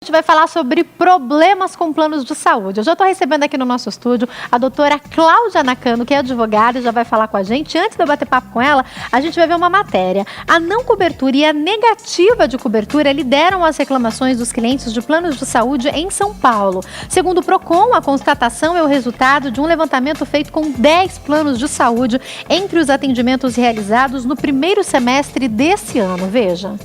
gente vai falar sobre problemas com planos de saúde. Eu já estou recebendo aqui no nosso estúdio a doutora Cláudia Nakano, que é advogada e já vai falar com a gente. Antes de eu bater papo com ela, a gente vai ver uma matéria. A não cobertura e a negativa de cobertura lideram as reclamações dos clientes de planos de saúde em São Paulo. Segundo o Procon, a constatação é o resultado de um levantamento feito com 10 planos de saúde entre os atendimentos realizados no primeiro semestre desse ano. Veja.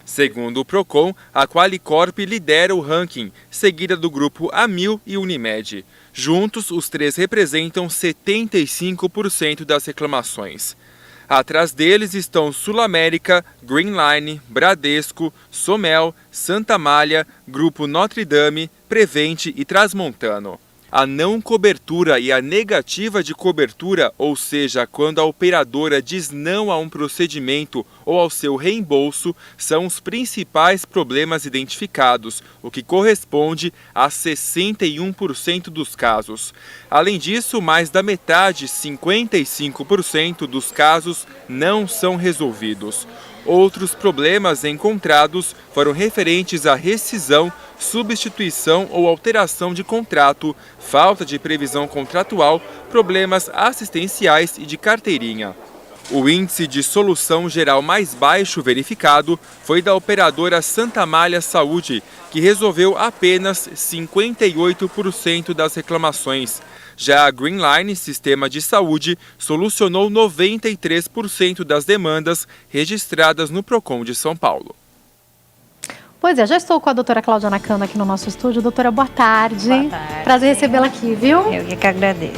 Segundo o Procon, a Qualicorp lidera o ranking, seguida do grupo Amil e Unimed. Juntos, os três representam 75% das reclamações. Atrás deles estão Sul América, Greenline, Bradesco, Somel, Santa Amália, Grupo Notre Dame, Prevente e Transmontano. A não cobertura e a negativa de cobertura, ou seja, quando a operadora diz não a um procedimento ou ao seu reembolso, são os principais problemas identificados, o que corresponde a 61% dos casos. Além disso, mais da metade, 55% dos casos, não são resolvidos. Outros problemas encontrados foram referentes à rescisão, substituição ou alteração de contrato, falta de previsão contratual, problemas assistenciais e de carteirinha. O índice de solução geral mais baixo verificado foi da operadora Santa Amália Saúde, que resolveu apenas 58% das reclamações. Já a Greenline, Sistema de Saúde, solucionou 93% das demandas registradas no Procon de São Paulo. Pois é, já estou com a doutora Cláudia Nakano aqui no nosso estúdio. Doutora, boa tarde. Boa tarde. Prazer recebê-la aqui, viu? Eu que agradeço.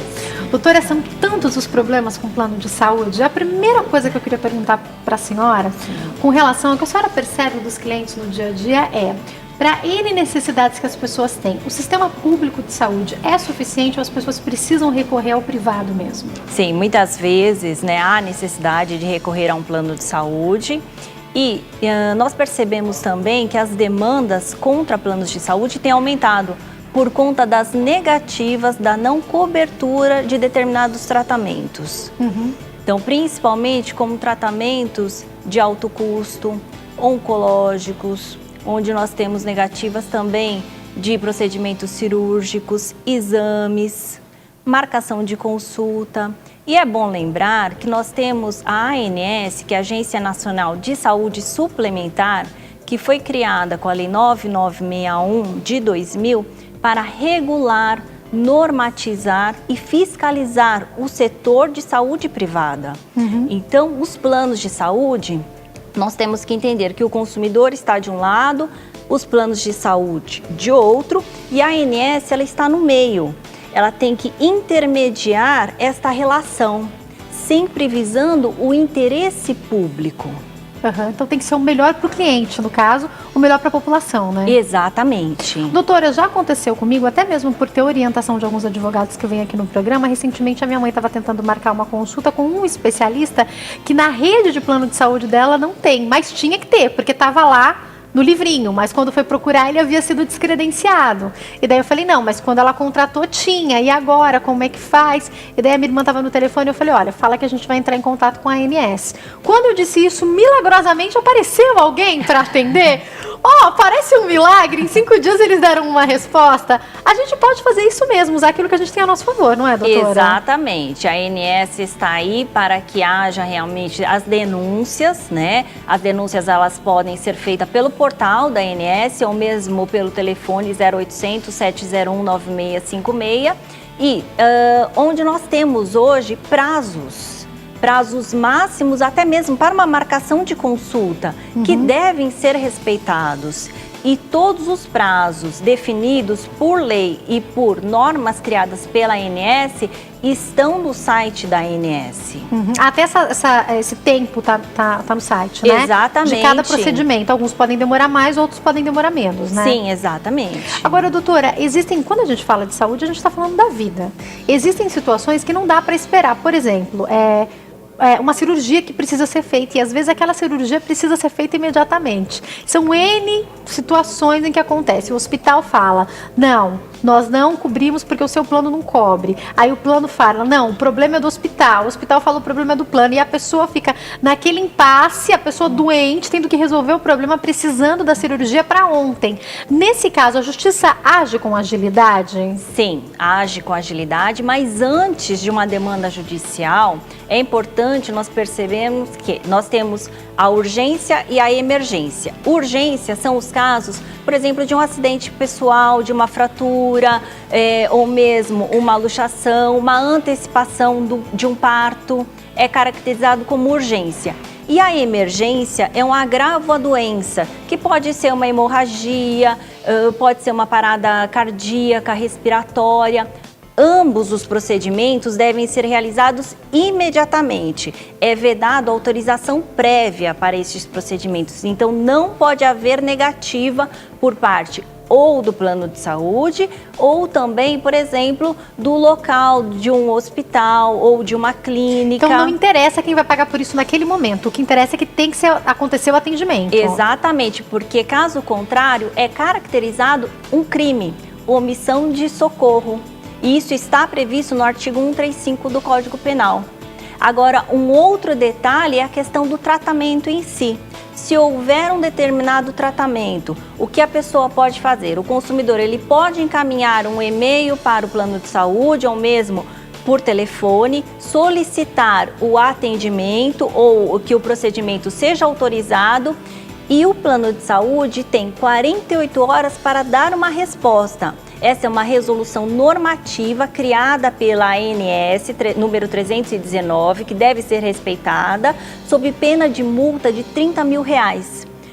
Doutora, são tantos os problemas com o plano de saúde. A primeira coisa que eu queria perguntar para a senhora, com relação ao que a senhora percebe dos clientes no dia a dia é, para N necessidades que as pessoas têm, o sistema público de saúde é suficiente ou as pessoas precisam recorrer ao privado mesmo? Sim, muitas vezes, né, há necessidade de recorrer a um plano de saúde. E nós percebemos também que as demandas contra planos de saúde têm aumentado por conta das negativas da não cobertura de determinados tratamentos. Então, principalmente como tratamentos de alto custo, oncológicos, onde nós temos negativas também de procedimentos cirúrgicos, exames, marcação de consulta. E é bom lembrar que nós temos a ANS, que é a Agência Nacional de Saúde Suplementar, que foi criada com a Lei 9961 de 2000 para regular, normatizar e fiscalizar o setor de saúde privada. Então, os planos de saúde, nós temos que entender que o consumidor está de um lado, os planos de saúde de outro, e a ANS ela está no meio. Ela tem que intermediar esta relação, sempre visando o interesse público. Então tem que ser o melhor para o cliente, no caso, o melhor para a população, né? Exatamente. Doutora, já aconteceu comigo, até mesmo por ter orientação de alguns advogados que vêm aqui no programa. Recentemente a minha mãe estava tentando marcar uma consulta com um especialista que na rede de plano de saúde dela não tem, mas tinha que ter, porque estava lá no livrinho, mas quando foi procurar ele havia sido descredenciado. E daí eu falei, não, mas quando ela contratou tinha, e agora, como é que faz? E daí a minha irmã estava no telefone e eu falei, olha, fala que a gente vai entrar em contato com a ANS. Quando eu disse isso, milagrosamente apareceu alguém para atender. Parece um milagre, em 5 dias eles deram uma resposta. A gente pode fazer isso mesmo, usar aquilo que a gente tem a nosso favor, não é, doutora? Exatamente, a ANS está aí para que haja realmente as denúncias, né? As denúncias elas podem ser feitas pelo portal da ANS ou mesmo pelo telefone 0800 701 9656 e onde nós temos hoje prazos máximos até mesmo para uma marcação de consulta que devem ser respeitados. E todos os prazos definidos por lei e por normas criadas pela ANS estão no site da ANS. Até esse tempo tá no site, né? Exatamente. De cada procedimento. Alguns podem demorar mais, outros podem demorar menos, né? Sim, exatamente. Agora, doutora, quando a gente fala de saúde, a gente está falando da vida. Existem situações que não dá para esperar. Por exemplo, uma cirurgia que precisa ser feita e às vezes aquela cirurgia precisa ser feita imediatamente. São N situações em que acontece. O hospital fala, não, nós não cobrimos porque o seu plano não cobre. Aí o plano fala, não, o problema é do hospital. O hospital fala o problema é do plano. E a pessoa fica naquele impasse, a pessoa doente, tendo que resolver o problema, precisando da cirurgia para ontem. Nesse caso, a justiça age com agilidade? Sim, age com agilidade, mas antes de uma demanda judicial, é importante nós percebermos que nós temos a urgência e a emergência. Urgência são os casos, por exemplo, de um acidente pessoal, de uma fratura, ou mesmo uma luxação, uma antecipação de um parto, é caracterizado como urgência. E a emergência é um agravo à doença, que pode ser uma hemorragia, pode ser uma parada cardíaca, respiratória. Ambos os procedimentos devem ser realizados imediatamente. É vedado a autorização prévia para estes procedimentos. Então, não pode haver negativa por parte ou do plano de saúde ou também, por exemplo, do local de um hospital ou de uma clínica. Então, não interessa quem vai pagar por isso naquele momento. O que interessa é que tem que acontecer o atendimento. Exatamente, porque caso contrário, é caracterizado um crime, omissão de socorro. E isso está previsto no artigo 135 do Código Penal. Agora, um outro detalhe é a questão do tratamento em si. Se houver um determinado tratamento, o que a pessoa pode fazer? O consumidor ele pode encaminhar um e-mail para o plano de saúde ou mesmo por telefone, solicitar o atendimento ou que o procedimento seja autorizado e o plano de saúde tem 48 horas para dar uma resposta. Essa é uma resolução normativa criada pela ANS, número 319, que deve ser respeitada, sob pena de multa de R$30 mil.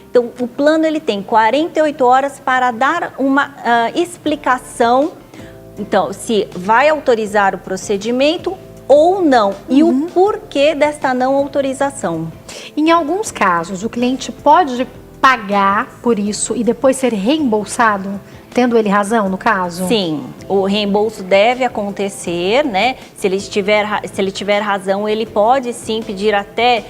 Então, o plano ele tem 48 horas para dar uma explicação, então, se vai autorizar o procedimento ou não, e o porquê desta não autorização. Em alguns casos, o cliente pode pagar por isso e depois ser reembolsado? Tendo ele razão, no caso? Sim, o reembolso deve acontecer, né? Se ele tiver razão, ele pode sim pedir até,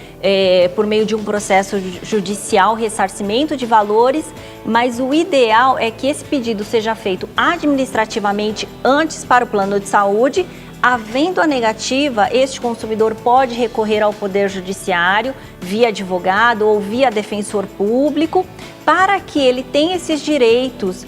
por meio de um processo judicial, ressarcimento de valores, mas o ideal é que esse pedido seja feito administrativamente antes para o plano de saúde. Havendo a negativa, este consumidor pode recorrer ao Poder Judiciário, via advogado ou via defensor público, para que ele tenha esses direitos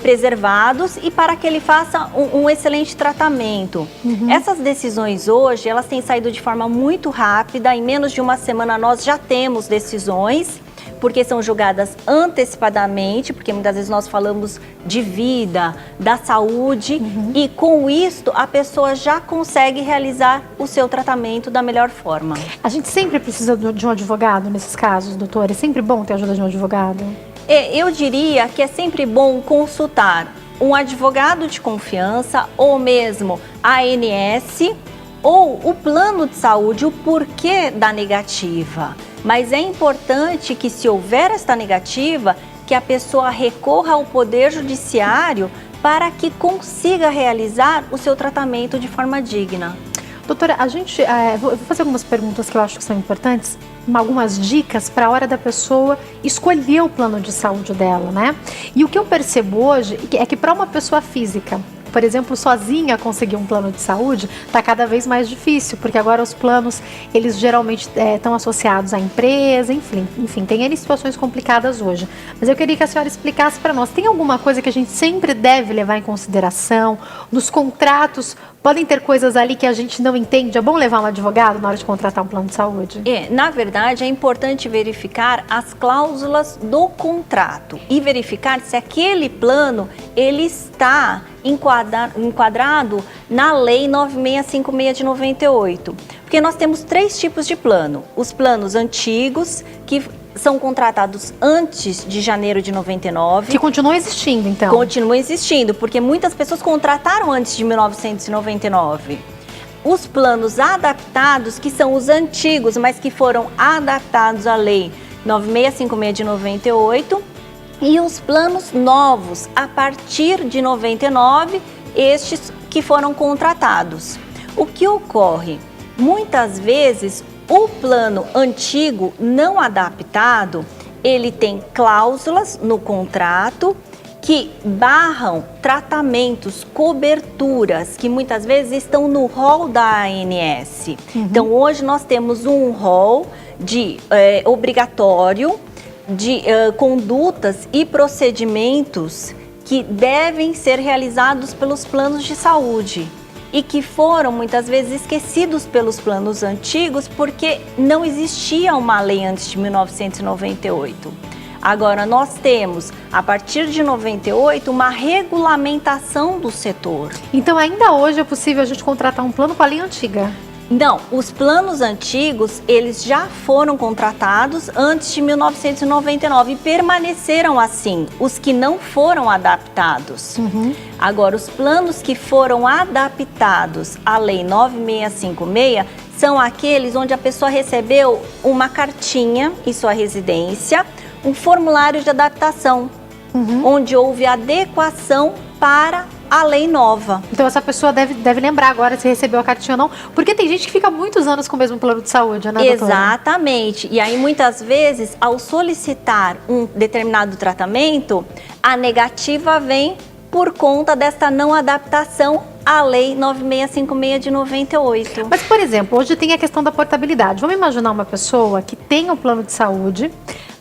preservados e para que ele faça um excelente tratamento. Essas decisões hoje, elas têm saído de forma muito rápida, em menos de uma semana nós já temos decisões, porque são julgadas antecipadamente, porque muitas vezes nós falamos de vida, da saúde, e com isto a pessoa já consegue realizar o seu tratamento da melhor forma. A gente sempre precisa de um advogado nesses casos, doutora? É sempre bom ter a ajuda de um advogado? Eu diria que é sempre bom consultar um advogado de confiança ou mesmo a ANS ou o plano de saúde, o porquê da negativa. Mas é importante que, se houver esta negativa, que a pessoa recorra ao Poder Judiciário para que consiga realizar o seu tratamento de forma digna. Doutora, vou fazer algumas perguntas que eu acho que são importantes, algumas dicas para a hora da pessoa escolher o plano de saúde dela, né? E o que eu percebo hoje é que para uma pessoa física, por exemplo, sozinha conseguir um plano de saúde, está cada vez mais difícil, porque agora os planos, eles geralmente estão associados à empresa, enfim, tem N situações complicadas hoje. Mas eu queria que a senhora explicasse para nós, tem alguma coisa que a gente sempre deve levar em consideração? Nos contratos, podem ter coisas ali que a gente não entende? É bom levar um advogado na hora de contratar um plano de saúde? Na verdade, é importante verificar as cláusulas do contrato e verificar se aquele plano ele está enquadrado na Lei 9656 de 98. Porque nós temos 3 tipos de plano. Os planos antigos, que são contratados antes de janeiro de 99. Que continuam existindo, então? Continuam existindo, porque muitas pessoas contrataram antes de 1999. Os planos adaptados, que são os antigos, mas que foram adaptados à Lei 9656 de 98. E os planos novos, a partir de 99, estes que foram contratados. O que ocorre? Muitas vezes, o plano antigo não adaptado, ele tem cláusulas no contrato que barram tratamentos, coberturas, que muitas vezes estão no rol da ANS. Então, hoje nós temos um rol de obrigatório de condutas e procedimentos que devem ser realizados pelos planos de saúde e que foram muitas vezes esquecidos pelos planos antigos porque não existia uma lei antes de 1998. Agora nós temos, a partir de 98, uma regulamentação do setor. Então ainda hoje é possível a gente contratar um plano com a lei antiga? Não, os planos antigos, eles já foram contratados antes de 1999 e permaneceram assim, os que não foram adaptados. Agora, os planos que foram adaptados à Lei 9656 são aqueles onde a pessoa recebeu uma cartinha em sua residência, um formulário de adaptação, onde houve adequação para a lei nova. Então essa pessoa deve lembrar agora se recebeu a cartinha ou não, porque tem gente que fica muitos anos com o mesmo plano de saúde, né, doutora? Exatamente. E aí muitas vezes, ao solicitar um determinado tratamento, a negativa vem por conta desta não adaptação à Lei 9656 de 98. Mas, por exemplo, hoje tem a questão da portabilidade. Vamos imaginar uma pessoa que tem um plano de saúde,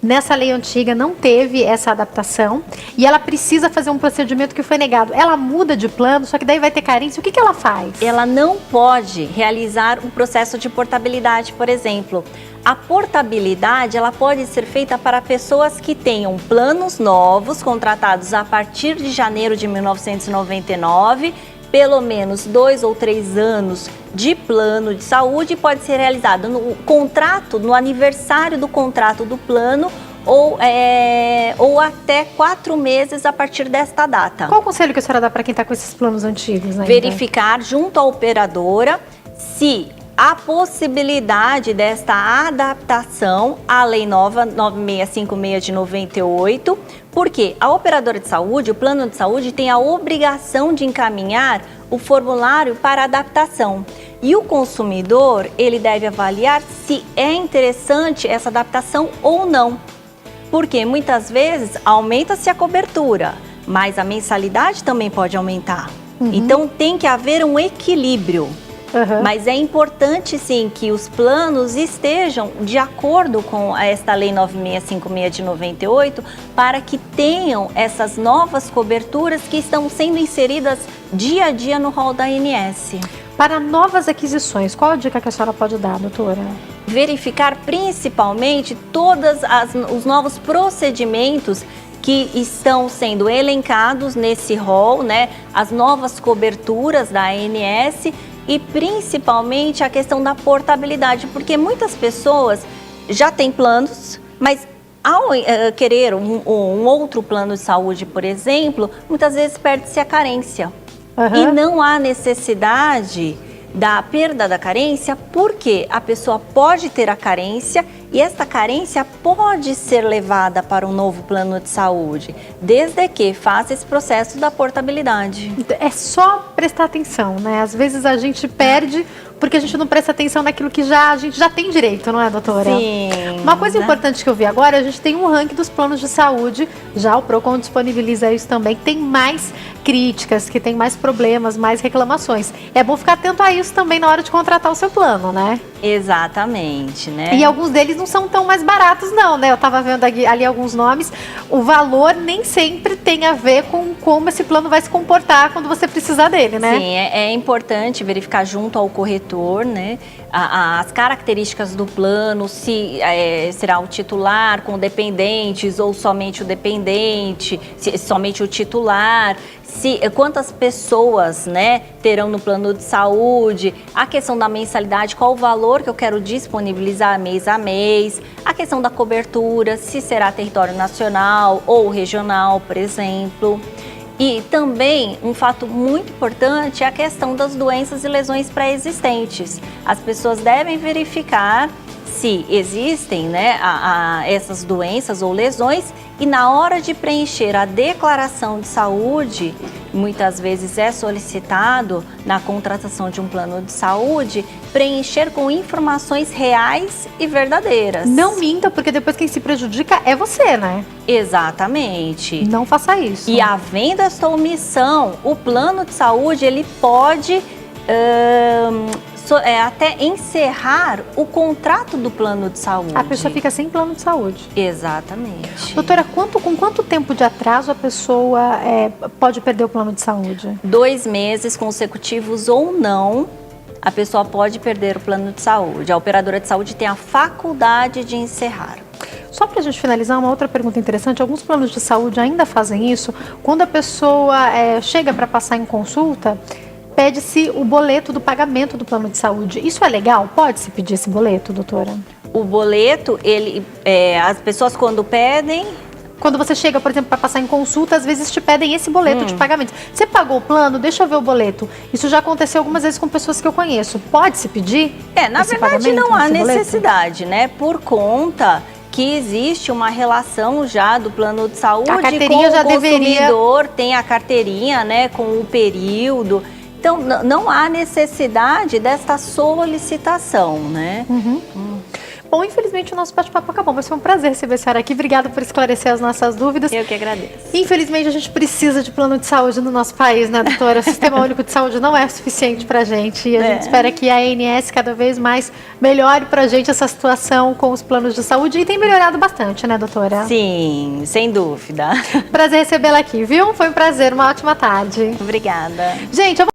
nessa lei antiga não teve essa adaptação e ela precisa fazer um procedimento que foi negado. Ela muda de plano, só que daí vai ter carência. O que ela faz? Ela não pode realizar um processo de portabilidade, por exemplo. A portabilidade, ela pode ser feita para pessoas que tenham planos novos, contratados a partir de janeiro de 1999, pelo menos 2 ou 3 anos de plano de saúde, pode ser realizado no contrato, no aniversário do contrato do plano ou até 4 meses a partir desta data. Qual o conselho que a senhora dá para quem está com esses planos antigos ainda? Verificar junto à operadora se a possibilidade desta adaptação à Lei Nova 9656 de 98, porque a operadora de saúde, o plano de saúde, tem a obrigação de encaminhar o formulário para adaptação. E o consumidor, ele deve avaliar se é interessante essa adaptação ou não. Porque muitas vezes aumenta-se a cobertura, mas a mensalidade também pode aumentar. Então tem que haver um equilíbrio. Mas é importante sim que os planos estejam de acordo com esta Lei 9656 de 98 para que tenham essas novas coberturas que estão sendo inseridas dia a dia no rol da ANS. Para novas aquisições, qual a dica que a senhora pode dar, doutora? Verificar principalmente todos os novos procedimentos que estão sendo elencados nesse rol, né? As novas coberturas da ANS e principalmente a questão da portabilidade, porque muitas pessoas já têm planos, mas ao querer um outro plano de saúde, por exemplo, muitas vezes perde-se a carência. E não há necessidade da perda da carência, porque a pessoa pode ter a carência e esta carência pode ser levada para um novo plano de saúde, desde que faça esse processo da portabilidade. É só prestar atenção, né? Às vezes a gente perde porque a gente não presta atenção naquilo que a gente já tem direito, não é, doutora? Sim. Uma coisa importante que eu vi agora, a gente tem um ranking dos planos de saúde, já o Procon disponibiliza isso também, que tem mais críticas, que tem mais problemas, mais reclamações. É bom ficar atento a isso também na hora de contratar o seu plano, né? Exatamente, né? E alguns deles não são tão mais baratos não, né? Eu tava vendo ali alguns nomes, o valor nem sempre tem a ver com como esse plano vai se comportar quando você precisar dele, né? Sim, é importante verificar junto ao corretor, né, as características do plano, se será o titular com dependentes ou somente o dependente, se somente o titular, quantas pessoas, né, terão no plano de saúde, a questão da mensalidade, qual o valor que eu quero disponibilizar mês a mês, a questão da cobertura, se será território nacional ou regional, por exemplo. E também um fato muito importante é a questão das doenças e lesões pré-existentes. As pessoas devem verificar se existem, né, essas doenças ou lesões e na hora de preencher a declaração de saúde, muitas vezes é solicitado na contratação de um plano de saúde, preencher com informações reais e verdadeiras. Não minta, porque depois quem se prejudica é você, né? Exatamente. Não faça isso. E havendo esta omissão, o plano de saúde ele pode até encerrar o contrato do plano de saúde. A pessoa fica sem plano de saúde. Exatamente. Doutora, com quanto tempo de atraso a pessoa pode perder o plano de saúde? 2 meses consecutivos ou não, a pessoa pode perder o plano de saúde. A operadora de saúde tem a faculdade de encerrar. Só para a gente finalizar, uma outra pergunta interessante. Alguns planos de saúde ainda fazem isso. Quando a pessoa chega para passar em consulta, pede-se o boleto do pagamento do plano de saúde. Isso é legal? Pode-se pedir esse boleto, doutora? O boleto, as pessoas quando pedem... Quando você chega, por exemplo, para passar em consulta, às vezes te pedem esse boleto de pagamento. Você pagou o plano? Deixa eu ver o boleto. Isso já aconteceu algumas vezes com pessoas que eu conheço. Pode-se pedir? Na esse verdade pagamento, não há esse boleto? necessidade, né? Por conta que existe uma relação já do plano de saúde A carteirinha com já o deveria... consumidor, tem a carteirinha, né, com o período. Então, não há necessidade desta solicitação, né? Bom, infelizmente o nosso bate-papo acabou, mas foi um prazer receber a senhora aqui. Obrigada por esclarecer as nossas dúvidas. Eu que agradeço. Infelizmente a gente precisa de plano de saúde no nosso país, né, doutora? O Sistema Único de Saúde não é suficiente pra gente e a gente espera que a ANS cada vez mais melhore pra gente essa situação com os planos de saúde e tem melhorado bastante, né, doutora? Sim, sem dúvida. Prazer recebê-la aqui, viu? Foi um prazer, uma ótima tarde. Obrigada. Gente, eu vou